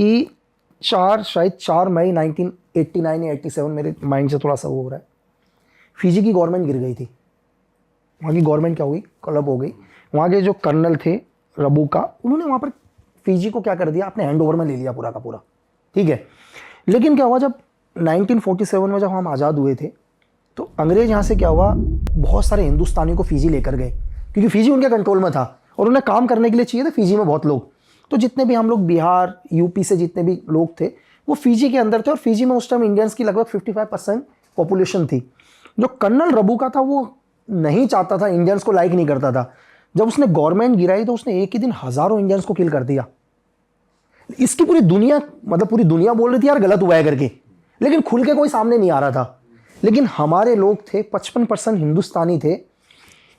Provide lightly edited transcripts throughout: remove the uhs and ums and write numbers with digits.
कि शायद 4 मई 1989 या 87, मेरे माइंड से थोड़ा सा वो हो रहा है, फिजी की गवर्नमेंट गिर गई थी। वहाँ की गवर्नमेंट क्या हुई, कोलैप्स हो गई। वहाँ के जो कर्नल थे रबुका, उन्होंने वहाँ पर फिजी को क्या कर दिया, अपने हैंड ओवर में ले लिया पूरा का पूरा, ठीक है। लेकिन क्या हुआ, जब 1947 में जब हम आज़ाद हुए थे, तो अंग्रेज यहाँ से क्या हुआ, बहुत सारे हिंदुस्तानियों को फिजी लेकर गए, क्योंकि फिजी उनके कंट्रोल में था और उन्हें काम करने के लिए चाहिए थे फिजी में बहुत लोग। तो जितने भी हम लोग बिहार यूपी से जितने भी लोग थे वो फिजी के अंदर थे, और फिजी में उस टाइम इंडियंस की लगभग 55% पॉपुलेशन थी। जो कर्नल रबुका था वो नहीं चाहता था, इंडियंस को लाइक नहीं करता था। जब उसने गवर्नमेंट गिराई तो उसने एक ही दिन हज़ारों इंडियंस को किल कर दिया। इसकी पूरी दुनिया, मतलब पूरी दुनिया बोल रही थी यार गलत हुआ है करके, लेकिन खुल के कोई सामने नहीं आ रहा था। लेकिन हमारे लोग थे, 55% हिंदुस्तानी थे,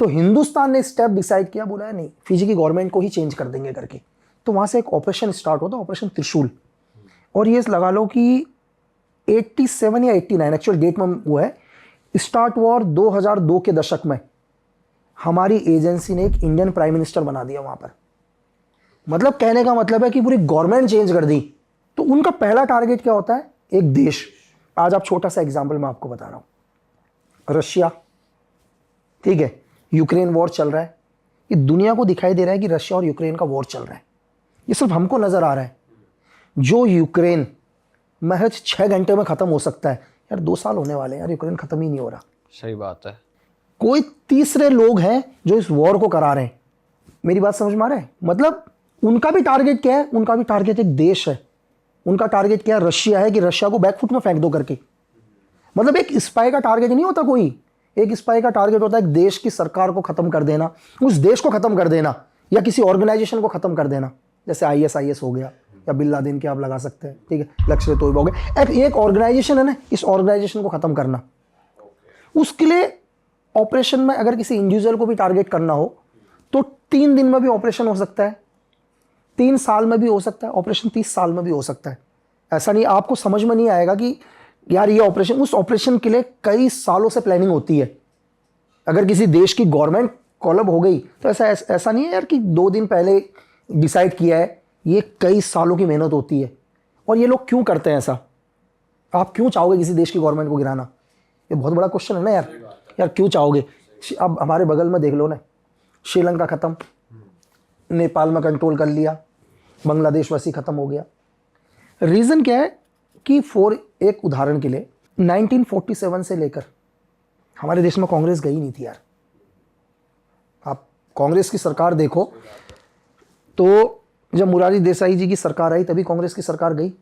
तो हिंदुस्तान ने स्टेप डिसाइड किया, बोला नहीं फिजी की गवर्नमेंट को ही चेंज कर देंगे करके। तो वहाँ से एक ऑपरेशन स्टार्ट होता, ऑपरेशन त्रिशूल। और ये लगा लो कि 87 या 89 एक्चुअल डेट में हुआ है, स्टार्ट हुआ और 2002 के दशक में हमारी एजेंसी ने एक इंडियन प्राइम मिनिस्टर बना दिया वहाँ पर। मतलब कहने का मतलब है कि पूरी गवर्नमेंट चेंज कर दी। तो उनका पहला टारगेट क्या होता है, एक देश। आज आप छोटा सा एग्जाम्पल मैं आपको बता रहा हूँ, रशिया, ठीक है, यूक्रेन वॉर चल रहा है। ये दुनिया को दिखाई दे रहा है कि रशिया और यूक्रेन का वॉर चल रहा है, ये सिर्फ हमको नजर आ रहा है। जो यूक्रेन महज 6 घंटे में खत्म हो सकता है, यार 2 साल होने वाले हैं यार, यूक्रेन खत्म ही नहीं हो रहा। सही बात है। कोई तीसरे लोग हैं जो इस वॉर को करा रहे हैं। मेरी बात समझ में आ रहा है? मतलब उनका भी टारगेट क्या है, उनका भी टारगेट एक देश है। उनका टारगेट क्या है, रशिया है, कि रशिया को बैकफुट में फेंक दो करके। मतलब एक स्पाई का टारगेट नहीं होता कोई, एक स्पाई का टारगेट होता है एक देश की सरकार को खत्म कर देना, उस देश को खत्म कर देना, या किसी ऑर्गेनाइजेशन को खत्म कर देना। जैसे ISIS हो गया, या बिन लादेन के आप लगा सकते हैं, ठीक है, लश्कर ए तोयबा हो गया। एक ऑर्गेनाइजेशन है ना, इस ऑर्गेनाइजेशन को खत्म करना। उसके लिए ऑपरेशन में अगर किसी इंडिविजुअल को भी टारगेट करना हो तो 3 दिन में भी ऑपरेशन हो सकता है, 3 साल में भी हो सकता है ऑपरेशन, 30 साल में भी हो सकता है। ऐसा नहीं, आपको समझ में नहीं आएगा कि यार ये ऑपरेशन, उस ऑपरेशन के लिए कई सालों से प्लानिंग होती है। अगर किसी देश की गवर्नमेंट कोलैप्स हो गई तो ऐसा नहीं है यार कि 2 दिन पहले डिसाइड किया है, ये कई सालों की मेहनत होती है। और ये लोग क्यों करते हैं ऐसा? आप क्यों चाहोगे किसी देश की गवर्नमेंट को गिराना? ये बहुत बड़ा क्वेश्चन है ना यार। यार क्यों चाहोगे? अब हमारे बगल में देख लो ना, श्रीलंका खत्म, नेपाल में कंट्रोल कर लिया, बांग्लादेश वैसे खत्म हो गया। रीज़न क्या है कि एक उदाहरण के लिए 1947 से लेकर हमारे देश में कांग्रेस गई नहीं थी यार। आप कांग्रेस की सरकार देखो, तो जब मुरारी देसाई जी की सरकार आई तभी कांग्रेस की सरकार गई।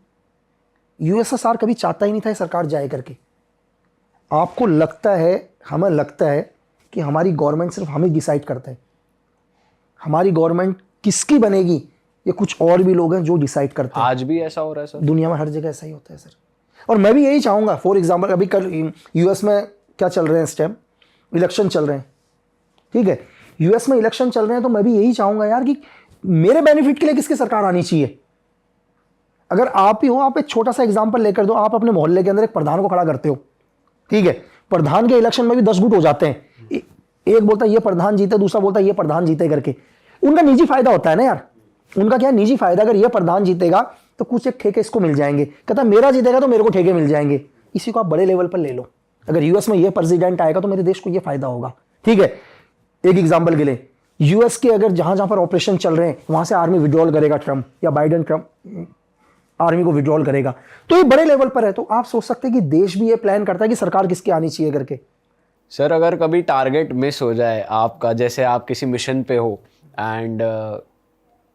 USSR कभी चाहता ही नहीं था ये सरकार जाए करके। आपको लगता है, हमें लगता है कि हमारी गवर्नमेंट सिर्फ हम ही डिसाइड करते हैं। हमारी गवर्नमेंट किसकी बनेगी ये कुछ और भी लोग हैं जो डिसाइड करते हैं। आज भी ऐसा हो रहा है सर? दुनिया में हर जगह ऐसा ही होता है सर। और मैं भी यही चाहूँगा। फॉर एग्जाम्पल अभी कल US में क्या चल रहे हैं, इस टाइम इलेक्शन चल रहे हैं, ठीक है, US में इलेक्शन चल रहे हैं, तो मैं भी यही चाहूँगा यार कि मेरे बेनिफिट के लिए किसकी सरकार आनी चाहिए। अगर आप ही हो, आप एक छोटा सा एग्जाम्पल लेकर दो, आप अपने मोहल्ले के अंदर एक प्रधान को खड़ा करते हो, ठीक है, प्रधान के इलेक्शन में भी 10 गुट हो जाते हैं, एक बोलता है ये प्रधान जीते, दूसरा बोलता है ये प्रधान जीते करके। उनका निजी फायदा होता है ना यार, उनका क्या निजी फायदा। अगर ये प्रधान जीतेगा तो कुछ एक ठेके इसको मिल जाएंगे, कहता मेरा जीतेगा तो मेरे को ठेके मिल जाएंगे। इसी को आप बड़े लेवल पर ले लो, अगर US में ये प्रेसिडेंट आएगा तो मेरे देश को ये फायदा होगा, ठीक है। एक एग्जाम्पल के लिए US के अगर जहां जहां पर ऑपरेशन चल रहे हैं वहां से आर्मी विड्रॉल करेगा ट्रंप, या बाइडेन ट्रंप आर्मी को विड्रॉल करेगा, तो ये बड़े लेवल पर है। तो आप सोच सकते हैं कि देश भी ये प्लान करता है कि सरकार किसकी आनी चाहिए करके। सर अगर कभी टारगेट मिस हो जाए आपका, जैसे आप किसी मिशन पे हो एंड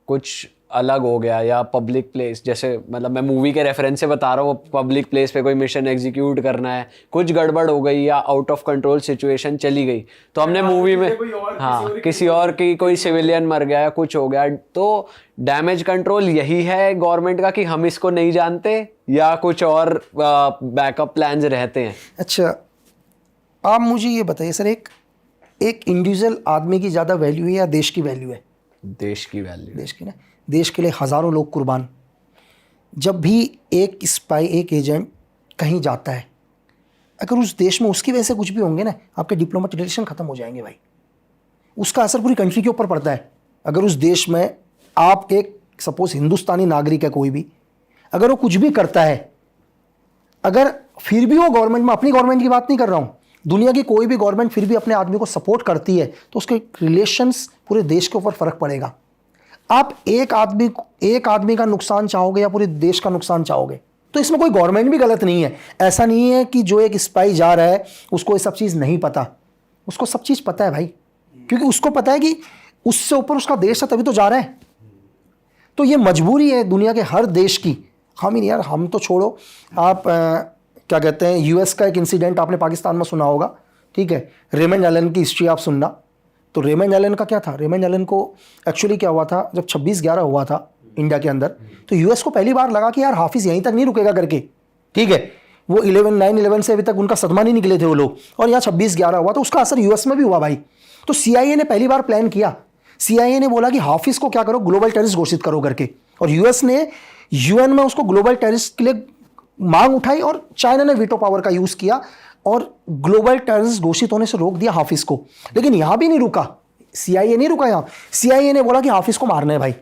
कुछ अलग हो गया, या पब्लिक प्लेस, जैसे मतलब मैं मूवी के रेफरेंस से बता रहा हूँ, पब्लिक प्लेस पे कोई मिशन एग्जीक्यूट करना है, कुछ गड़बड़ हो गई या आउट ऑफ कंट्रोल सिचुएशन चली गई, तो हमने मूवी में किसी और की कोई सिविलियन मर गया या कुछ हो गया, तो डैमेज कंट्रोल यही है गवर्नमेंट का कि हम इसको नहीं जानते, या कुछ और बैकअप प्लान्स रहते हैं? अच्छा, आप मुझे ये बताइए सर, एक इंडिविजुअल आदमी की ज़्यादा वैल्यू है या देश की वैल्यू है? देश की वैल्यू। देश की ना, देश के लिए हज़ारों लोग कुर्बान। जब भी एक स्पाई, एक एजेंट कहीं जाता है, अगर उस देश में उसकी वजह से कुछ भी होंगे ना, आपके डिप्लोमेटिक रिलेशन ख़त्म हो जाएंगे भाई। उसका असर पूरी कंट्री के ऊपर पड़ता है। अगर उस देश में आप एक सपोज हिंदुस्तानी नागरिक है कोई भी, अगर वो कुछ भी करता है, अगर फिर भी वो गवर्नमेंट में, अपनी गवर्नमेंट की बात नहीं कर रहा हूं, दुनिया की कोई भी गवर्नमेंट फिर भी अपने आदमी को सपोर्ट करती है तो उसके रिलेशंस पूरे देश के ऊपर फर्क पड़ेगा। आप एक आदमी का नुकसान चाहोगे या पूरे देश का नुकसान चाहोगे? तो इसमें कोई गवर्नमेंट भी गलत नहीं है। ऐसा नहीं है कि जो एक स्पाई जा रहा है उसको ये सब चीज़ नहीं पता, उसको सब चीज़ पता है भाई, क्योंकि उसको पता है कि उससे ऊपर उसका देश है तभी तो जा रहा है। तो ये मजबूरी है दुनिया के हर देश की। हम ही नहीं यार, हम तो छोड़ो, आप क्या कहते हैं, यूएस का एक इंसिडेंट आपने पाकिस्तान में सुना होगा, ठीक है, रेमंड एलन की हिस्ट्री आप सुनना। तो रेमंड एलन का क्या था, रेमंड एलन को एक्चुअली क्या हुआ था, जब 26/11 हुआ था इंडिया के अंदर, तो यूएस को पहली बार लगा कि यार हाफिज यहीं तक नहीं रुकेगा करके, ठीक है। वो 9/11 से अभी तक उनका सदमा नहीं निकले थे वो लोग, और यहाँ 26/11 हुआ, तो उसका असर यूएस में भी हुआ भाई। तो सीआईए ने पहली बार प्लान किया, सीआईए ने बोला कि हाफिज को क्या करो, ग्लोबल टेररिस्ट घोषित करो करके, और यूएस ने यूएन में उसको ग्लोबल टेररिस्ट के लिए मांग उठाई, और चाइना ने वीटो पावर का यूज किया और ग्लोबल टेररिस्ट घोषित होने से रोक दिया हाफिज को। लेकिन यहां भी नहीं रुका, सीआईए नहीं रुका यहां, सीआईए ने बोला कि हाफिज को मारना है भाई,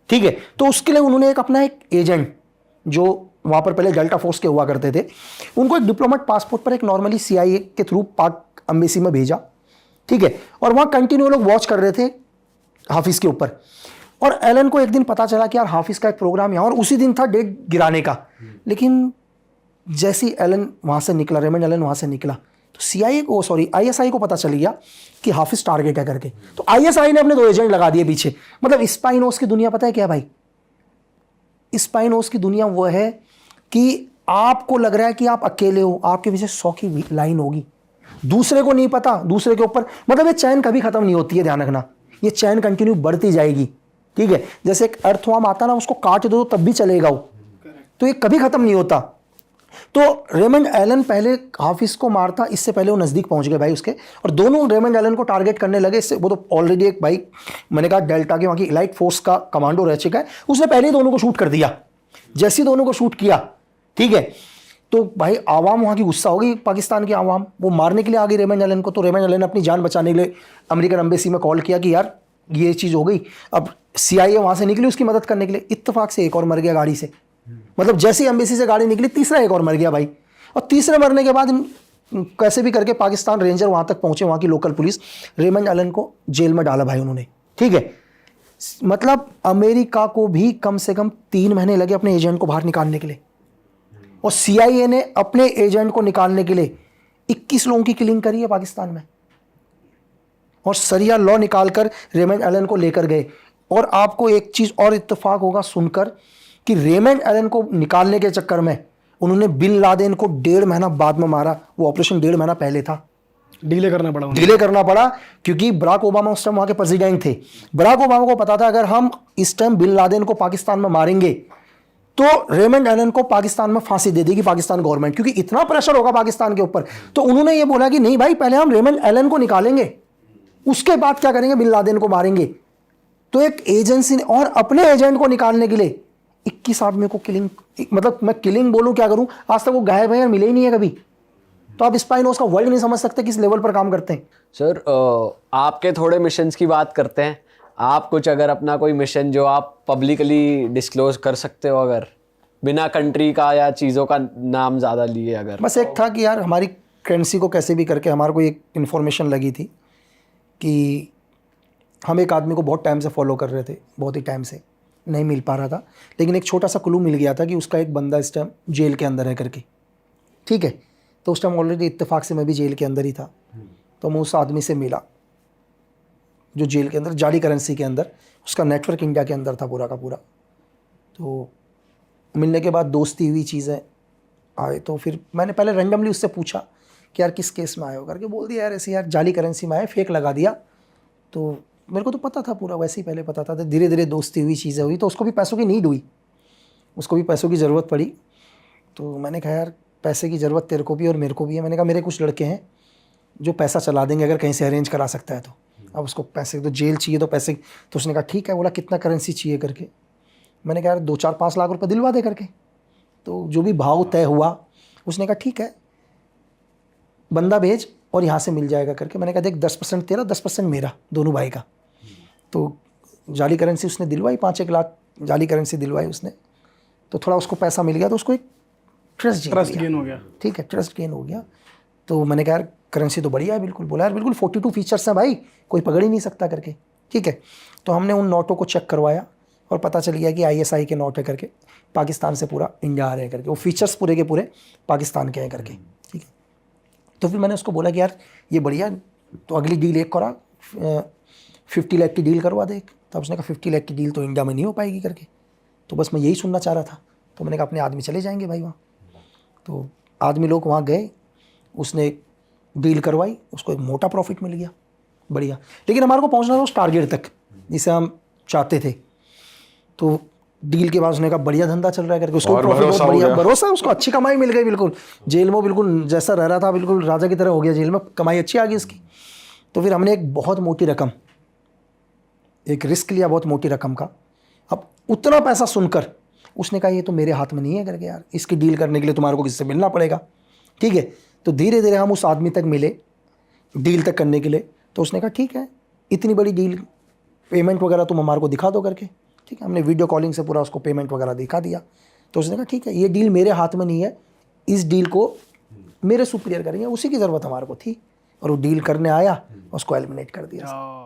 ठीक है। तो उसके लिए उन्होंने अपना एक एजेंट, जो वहां पर पहले डेल्टा फोर्स के हुआ करते थे, उनको एक डिप्लोमेट पासपोर्ट पर एक नॉर्मली सीआईए के थ्रू पाक एम्बेसी में भेजा, ठीक है। और वहां कंटिन्यू लोग वॉच कर रहे थे हाफिज के ऊपर। और एलन को एक दिन पता चला कि यार हाफिज का एक प्रोग्राम यहाँ, और उसी दिन था डेट गिराने का। लेकिन जैसे ही एलन वहाँ से निकला, रेमंड एलन वहाँ से निकला, तो सीआईए को, सॉरी आईएसआई को पता चल गया कि हाफिज टारगेट है करके। तो आईएसआई ने अपने 2 एजेंट लगा दिए पीछे। मतलब स्पाइनोस की दुनिया पता है क्या भाई, स्पाइनोस की दुनिया वो है कि आपको लग रहा है कि आप अकेले हो, आपके पीछे 100 की लाइन होगी, दूसरे को नहीं पता, दूसरे के ऊपर, मतलब ये चैन कभी खत्म नहीं होती है, ध्यान रखना, ये चैन कंटिन्यू बढ़ती जाएगी, ठीक है। जैसे एक अर्थवर्म आता ना, उसको काट दो तब भी चलेगा वो, तो ये कभी खत्म नहीं होता। तो रेमंड एलन पहले हाफिज को मारता, इससे पहले वो नज़दीक पहुंच गए भाई उसके, और दोनों रेमंड एलन को टारगेट करने लगे। इससे वो तो ऑलरेडी एक भाई, मैंने कहा डेल्टा के वहाँ की इलाइट फोर्स का कमांडो रह चुका है, उसने पहले ही दोनों को शूट कर दिया। जैसे ही दोनों को शूट किया, ठीक है, तो भाई आवाम वहाँ की गुस्सा होगी, पाकिस्तान की आवाम, वो मारने के लिए आ गई रेमंड एलन को। तो रेमंड एलन ने अपनी जान बचाने के लिए अमेरिकन एम्बेसी में कॉल किया कि यार ये चीज़ हो गई। अब सीआईए वहाँ से निकली उसकी मदद करने के लिए, इत्तेफाक से एक और मर गया गाड़ी से। मतलब जैसे ही एम्बेसी से गाड़ी निकली, तीसरा एक और मर गया भाई। और तीसरे मरने के बाद कैसे भी करके पाकिस्तान रेंजर वहाँ तक पहुँचे, वहाँ की लोकल पुलिस, रेमंड एलन को जेल में डाला भाई उन्होंने, ठीक है। मतलब अमेरिका को भी कम से कम 3 महीने लगे अपने एजेंट को बाहर निकालने के लिए, और सीआईए ने अपने एजेंट को निकालने के लिए 21 लोगों की किलिंग करी है पाकिस्तान में, और सरिया लॉ निकालकर रेमंड एलन को लेकर गए। और आपको एक चीज़ और इत्तेफाक होगा सुनकर कि रेमंड एलन को निकालने के चक्कर में उन्होंने बिन लादेन को 1.5 महीना बाद में मारा। वो ऑपरेशन 1.5 महीना पहले था, डिले करना पड़ा क्योंकि बराक ओबामा उस टाइम वहाँ के प्रेसिडेंट थे। बराक ओबामा को पता था अगर हम इस टाइम बिन लादेन को पाकिस्तान में मारेंगे तो रेमंड एलन को पाकिस्तान में फांसी दे देगी पाकिस्तान गवर्नमेंट, क्योंकि इतना प्रेशर होगा पाकिस्तान के ऊपर। तो उन्होंने ये बोला कि नहीं भाई, पहले हम रेमंड एलन को निकालेंगे, उसके बाद क्या करेंगे, बिन लादेन को मारेंगे। तो एक एजेंसी ने, और अपने एजेंट को निकालने के लिए 21 आदमी को किलिंग, मतलब मैं किलिंग बोलूं क्या करूं, आज तक वो गायब है, मिले ही नहीं है कभी। तो आप स्पाइनोस का वर्ल्ड नहीं समझ सकते किस लेवल पर काम करते हैं। सर आपके थोड़े मिशंस की बात करते हैं। आप कुछ अगर अपना कोई मिशन जो आप पब्लिकली डिस्क्लोज कर सकते हो, अगर बिना कंट्री का या चीज़ों का नाम ज़्यादा लिए, अगर। बस एक था कि यार हमारी करेंसी को कैसे भी करके हमारे को एक इन्फॉर्मेशन लगी थी कि हम एक आदमी को बहुत टाइम से फॉलो कर रहे थे, बहुत ही टाइम से नहीं मिल पा रहा था, लेकिन एक छोटा सा क्लू मिल गया था कि उसका एक बंदा इस टाइम जेल के अंदर है करके, ठीक है। तो उस टाइम ऑलरेडी इत्तेफाक से मैं भी जेल के अंदर ही था, तो मैं उस आदमी से मिला जो जेल के अंदर जाली करेंसी के अंदर, उसका नेटवर्क इंडिया के अंदर था पूरा का पूरा। तो मिलने के बाद दोस्ती हुई, चीज़ें आए। तो फिर मैंने पहले रैंडमली उससे पूछा कि यार किस केस में आए हो करके, बोल दिया यार ऐसे यार जाली करेंसी में आए, फेक लगा दिया। तो मेरे को तो पता था पूरा, वैसे ही पहले पता था। तो धीरे धीरे दोस्ती हुई, चीज़ें हुई, तो उसको भी पैसों की नीड हुई, उसको भी पैसों की ज़रूरत पड़ी। तो मैंने कहा यार पैसे की ज़रूरत तेरे को भी और मेरे को भी है। मैंने कहा मेरे कुछ लड़के हैं जो पैसा चला देंगे अगर कहीं से अरेंज करा सकता है तो। अब उसको पैसे, तो जेल चाहिए तो पैसे, तो उसने कहा ठीक है। बोला कितना करेंसी चाहिए करके, मैंने कहा यार 2-4-5 लाख रुपए दिलवा दे करके। तो जो भी भाव तय हुआ, उसने कहा ठीक है बंदा भेज और यहाँ से मिल जाएगा करके। मैंने कहा देख 10% तेरा 10% मेरा, दोनों भाई का। तो जाली करेंसी उसने दिलवाई, 5-1 लाख जाली करेंसी दिलवाई उसने। तो थोड़ा उसको पैसा मिल गया तो उसको एक ट्रस्ट गेन हो गया। ठीक है, ट्रस्ट गेन हो गया। तो मैंने कहा यार करेंसी तो बढ़िया है, बिल्कुल। बोला यार बिल्कुल 42 फीचर्स हैं भाई, कोई पकड़ ही नहीं सकता करके। ठीक है, तो हमने उन नोटों को चेक करवाया और पता चल गया कि ISI के नोट है करके, पाकिस्तान से पूरा इंडिया आ रहे हैं करके, वो फीचर्स पूरे के पूरे पाकिस्तान के हैं करके। ठीक है, तो फिर मैंने उसको बोला कि यार ये बढ़िया, तो अगली डील एक करा, 50 लाख की डील करवा दे। तब उसने कहा 50 लाख की डील तो इंडिया में नहीं हो पाएगी करके। तो बस मैं यही सुनना चाह रहा था। तो मैंने कहा अपने आदमी चले जाएंगे भाई वहाँ। तो आदमी लोग वहाँ गए, उसने डील करवाई, उसको एक मोटा प्रॉफिट मिल गया, बढ़िया। लेकिन हमारे को पहुँचना था उस टारगेट तक जिसे हम चाहते थे। तो डील के बाद उसने कहा बढ़िया धंधा चल रहा है करके, उसको और प्रॉफिट भरोसा बहुत हो बढ़िया, गया। भरोसा, उसको अच्छी कमाई मिल गई, बिल्कुल जेल में बिल्कुल जैसा रह रहा था बिल्कुल राजा की तरह हो गया, जेल में कमाई अच्छी आ गई उसकी। तो फिर हमने एक बहुत मोटी रकम, एक रिस्क लिया बहुत मोटी रकम का। अब उतना पैसा सुनकर उसने कहा ये तो मेरे हाथ में नहीं है करके, यार इसकी डील करने के लिए तुम्हारे को किसी से मिलना पड़ेगा। ठीक है, तो धीरे धीरे हम उस आदमी तक मिले डील तक करने के लिए। तो उसने कहा ठीक है, इतनी बड़ी डील, पेमेंट वगैरह तुम हमारे को दिखा दो करके। ठीक है, हमने वीडियो कॉलिंग से पूरा उसको पेमेंट वगैरह दिखा दिया। तो उसने कहा ठीक है, ये डील मेरे हाथ में नहीं है, इस डील को मेरे सुपीरियर करेंगे, उसी की ज़रूरत हमारे को थी। और वो डील करने आया, उसको एलिमिनेट कर दिया।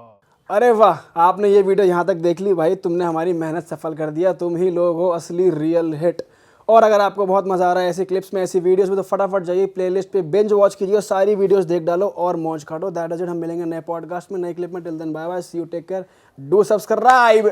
अरे वाह, आपने ये वीडियो यहाँ तक देख ली भाई, तुमने हमारी मेहनत सफल कर दिया। तुम ही लोग हो असली रियल हिट। और अगर आपको बहुत मजा आ रहा है ऐसी क्लिप्स में, ऐसी वीडियोस में, तो फटाफट जाइए प्लेलिस्ट पे बिंज वॉच कीजिए और सारी वीडियोस देख डालो और मौज काटो। That is it. हम मिलेंगे नए पॉडकास्ट में, नए क्लिप में। Till then bye bye, see you, take care, do subscribe.